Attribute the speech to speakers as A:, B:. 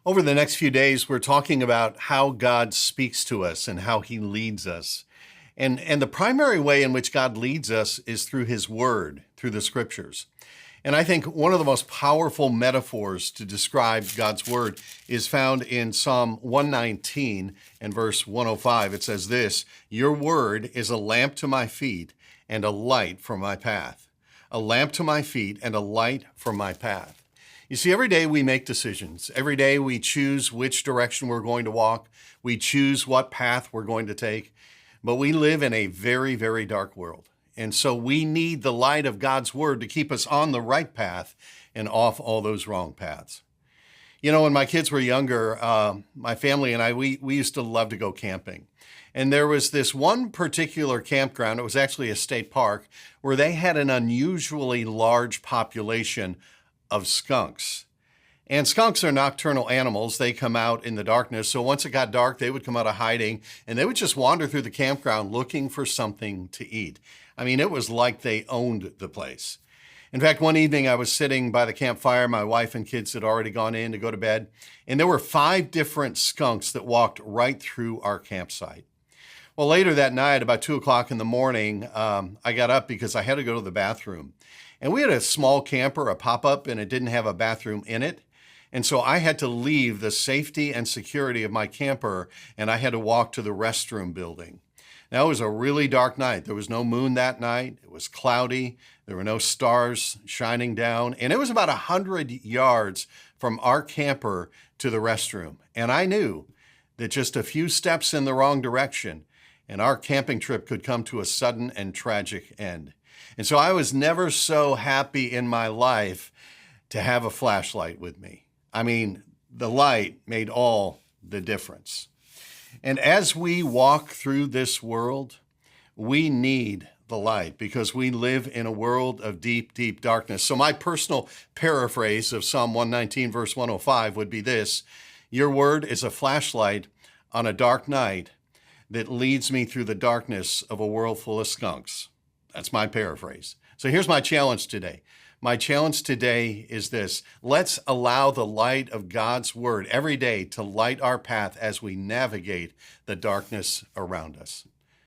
A: Over the next few days, we're talking about how God speaks to us and how he leads us. And the primary way in which God leads us is through his word, through the scriptures. And I think one of the most powerful metaphors to describe God's word is found in Psalm 119 and verse 105. It says this, "Your word is a lamp to my feet and a light for my path." A lamp to my feet and a light for my path. You see, every day we make decisions. Every day we choose which direction we're going to walk. We choose what path we're going to take. But we live in a very, very dark world. And so we need the light of God's word to keep us on the right path and off all those wrong paths. You know, when my kids were younger, my family and I, we used to love to go camping. And there was this one particular campground, it was actually a state park, where they had an unusually large population of skunks. And skunks are nocturnal animals. They come out in the darkness. So once it got dark, they would come out of hiding and they would just wander through the campground looking for something to eat. I mean, it was like they owned the place. In fact, one evening I was sitting by the campfire. My wife and kids had already gone in to go to bed. And there were 5 different skunks that walked right through our campsite. Well, later that night, about 2 o'clock in the morning, I got up because I had to go to the bathroom. And we had a small camper, a pop-up, and it didn't have a bathroom in it. And so I had to leave the safety and security of my camper, and I had to walk to the restroom building. Now, it was a really dark night. There was no moon that night. It was cloudy. There were no stars shining down. And it was about 100 yards from our camper to the restroom. And I knew that just a few steps in the wrong direction, and our camping trip could come to a sudden and tragic end. And so I was never so happy in my life to have a flashlight with me. I mean, the light made all the difference. And as we walk through this world, we need the light because we live in a world of deep, deep darkness. So my personal paraphrase of Psalm 119, verse 105 would be this: "Your word is a flashlight on a dark night that leads me through the darkness of a world full of skunks." That's my paraphrase. So here's my challenge today. My challenge today is this: let's allow the light of God's word every day to light our path as we navigate the darkness around us.